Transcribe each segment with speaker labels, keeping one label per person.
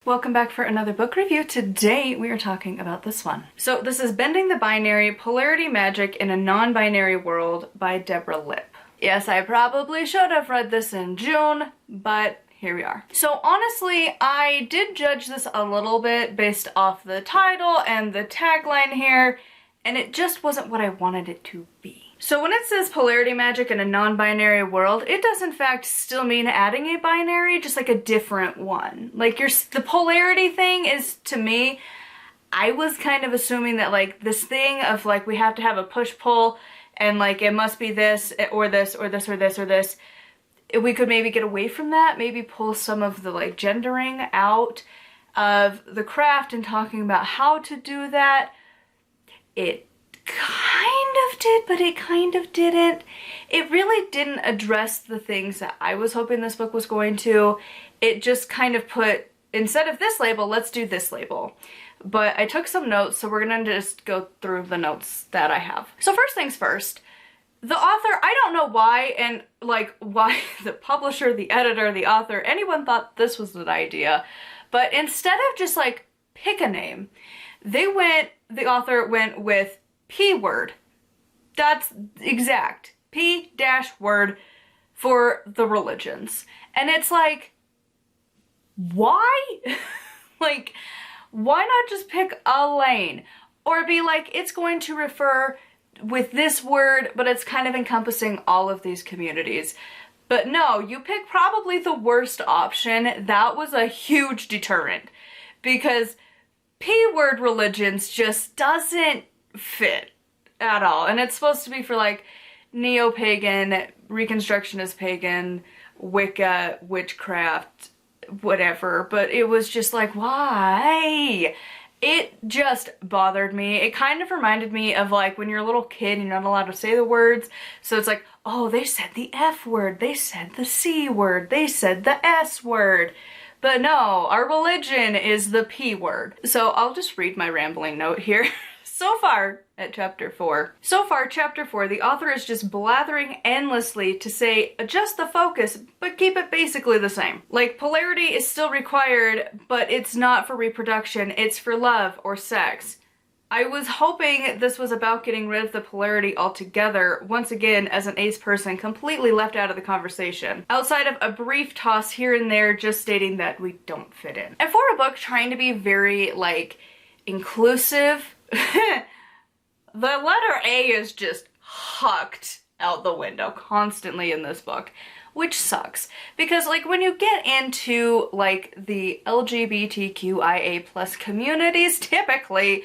Speaker 1: Welcome back for another book review. Today we are talking about this one. So this is Bending the Binary, Polarity Magic in a Non-Binary World by Deborah Lipp. Yes, I probably should have read this in June, but here we are. So honestly, I did judge this a little bit based off the title and the tagline here, and it just wasn't what I wanted it to be. So when it says polarity magic in a non-binary world, it does in fact still mean adding a binary, just like a different one. Like the polarity thing is, to me, I was kind of assuming that like this thing of like we have to have a push-pull and like it must be this or this or this or this or this. We could maybe get away from that, maybe pull some of the like gendering out of the craft and talking about how to do that. It kind of did, but it kind of didn't. It really didn't address the things that I was hoping this book was going to. It just kind of put, instead of this label, let's do this label. But I took some notes, so we're gonna just go through the notes that I have. So first things first, the author, I don't know why, and like why the publisher, the editor, the author, anyone thought this was an idea, but instead of just like pick a name, the author went with P word. That's exact. P-word for the religions. And it's like, why? Like, why not just pick a lane? Or be like, it's going to refer with this word, but it's kind of encompassing all of these communities. But no, you pick probably the worst option. That was a huge deterrent. Because P-word religions just doesn't fit at all. And it's supposed to be for like neo-pagan, Reconstructionist pagan, Wicca, witchcraft, whatever. But it was just like, why? It just bothered me. It kind of reminded me of like when you're a little kid and you're not allowed to say the words. So it's like, oh, they said the F word, they said the C word, they said the S word. But no, our religion is the P word. So I'll just read my rambling note here. So far, at chapter 4. So far, chapter 4, the author is just blathering endlessly to say, adjust the focus, but keep it basically the same. Like, polarity is still required, but it's not for reproduction, it's for love or sex. I was hoping this was about getting rid of the polarity altogether, once again, as an ace person, completely left out of the conversation. Outside of a brief toss here and there, just stating that we don't fit in. And for a book trying to be very, like, inclusive, the letter A is just hucked out the window constantly in this book, which sucks. Because, like, when you get into, like, the LGBTQIA plus communities, typically,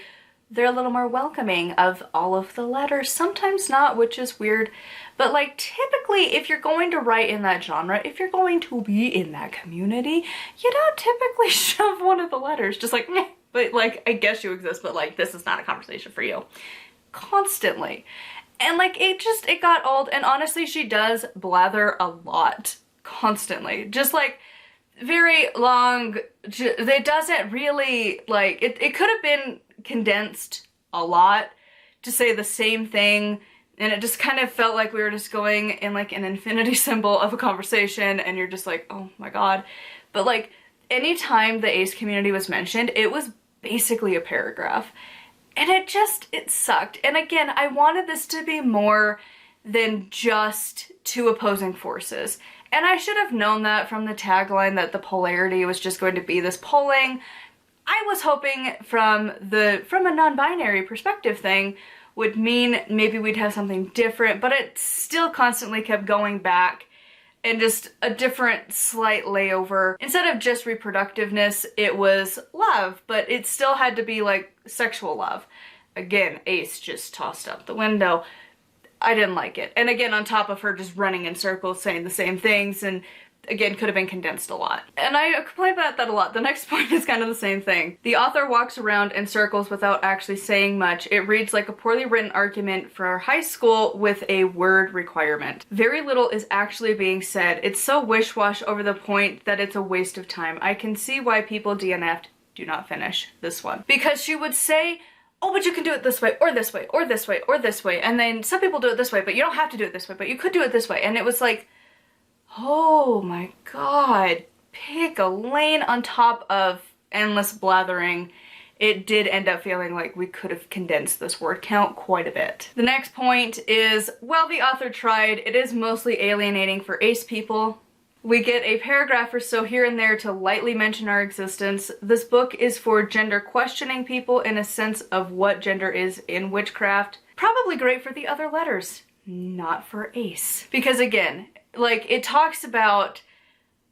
Speaker 1: they're a little more welcoming of all of the letters. Sometimes not, which is weird. But, like, typically, if you're going to write in that genre, if you're going to be in that community, you don't typically shove one of the letters. Just like, meh. But, like, I guess you exist, but, like, this is not a conversation for you. Constantly. And, like, it got old. And honestly, she does blather a lot. Constantly. Just, like, very long. It doesn't really, like, it could have been condensed a lot to say the same thing. And it just kind of felt like we were just going in, like, an infinity symbol of a conversation. And you're just like, oh my god. But, like, anytime the ace community was mentioned, it was basically a paragraph. And it sucked. And again, I wanted this to be more than just two opposing forces. And I should have known that from the tagline that the polarity was just going to be this polling. I was hoping from a non-binary perspective thing would mean maybe we'd have something different, but it still constantly kept going back and just a different slight layover. Instead of just reproductiveness, it was love, but it still had to be like sexual love. Again, ace just tossed out the window. I didn't like it. And again, on top of her just running in circles saying the same things, and again, could have been condensed a lot. And I complain about that a lot. The next point is kind of the same thing. The author walks around in circles without actually saying much. It reads like a poorly written argument for high school with a word requirement. Very little is actually being said. It's so wish-wash over the point that it's a waste of time. I can see why people DNF'd. Do not finish this one. Because she would say, oh, but you can do it this way, or this way, or this way, or this way. And then some people do it this way, but you don't have to do it this way, but you could do it this way. And it was like, oh my god, pick a lane on top of endless blathering, it did end up feeling like we could have condensed this word count quite a bit. The next point is, while the author tried, it is mostly alienating for ace people. We get a paragraph or so here and there to lightly mention our existence. This book is for gender questioning people in a sense of what gender is in witchcraft. Probably great for the other letters, not for ace. Because again, like, it talks about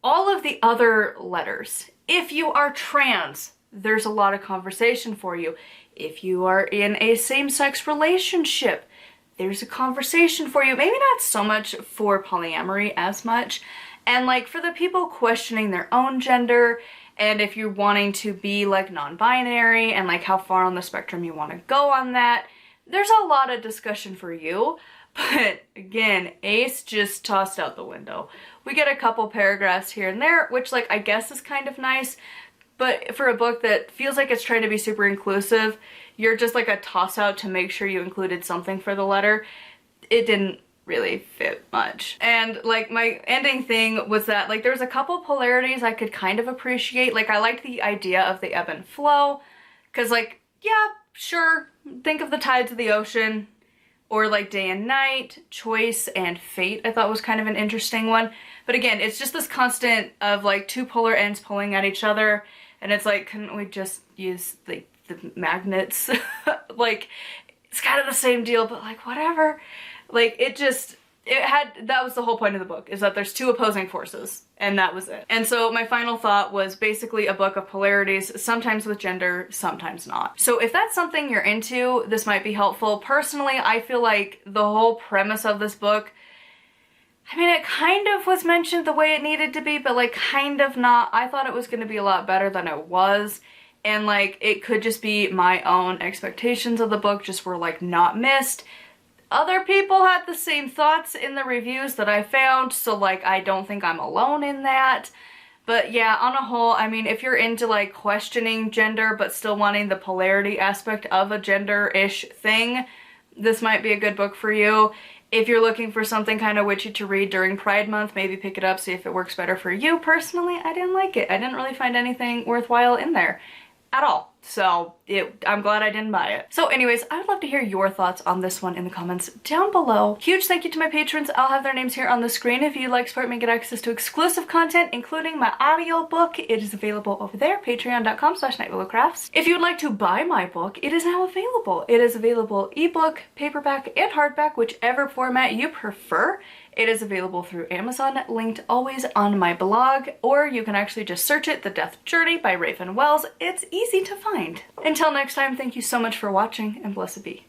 Speaker 1: all of the other letters. If you are trans, there's a lot of conversation for you. If you are in a same-sex relationship, there's a conversation for you. Maybe not so much for polyamory as much. And like for the people questioning their own gender, and if you're wanting to be like non-binary and like how far on the spectrum you want to go on that, there's a lot of discussion for you. But again, ace just tossed out the window. We get a couple paragraphs here and there, which like I guess is kind of nice, but for a book that feels like it's trying to be super inclusive, you're just like a toss out to make sure you included something for the letter. It didn't really fit much. And like my ending thing was that like there was a couple polarities I could kind of appreciate. Like I liked the idea of the ebb and flow, because like, yeah, sure, think of the tides of the ocean, or like day and night, choice and fate I thought was kind of an interesting one. But again, it's just this constant of like two polar ends pulling at each other, and it's like, couldn't we just use like the magnets? Like it's kind of the same deal, but like whatever. Like that was the whole point of the book, is that there's two opposing forces, and that was it. And so my final thought was basically a book of polarities, sometimes with gender, sometimes not. So if that's something you're into, this might be helpful. Personally, I feel like the whole premise of this book, I mean, it kind of was mentioned the way it needed to be, but like kind of not. I thought it was going to be a lot better than it was. And like, it could just be my own expectations of the book just were like not missed. Other people had the same thoughts in the reviews that I found, so like I don't think I'm alone in that. But yeah, on a whole, I mean, if you're into like questioning gender but still wanting the polarity aspect of a gender-ish thing, this might be a good book for you. If you're looking for something kind of witchy to read during Pride Month, maybe pick it up, see if it works better for you. Personally, I didn't like it. I didn't really find anything worthwhile in there at all. So I'm glad I didn't buy it. So anyways, I would love to hear your thoughts on this one in the comments down below. Huge thank you to my patrons. I'll have their names here on the screen. If you'd like to support me and get access to exclusive content, including my audiobook, it is available over there, patreon.com/nightwillowcrafts. If you would like to buy my book, it is now available. It is available ebook, paperback, and hardback, whichever format you prefer. It is available through Amazon, linked always on my blog, or you can actually just search it, The Death Journey by Raven Wells. It's easy to find. Until next time, thank you so much for watching, and blessed be.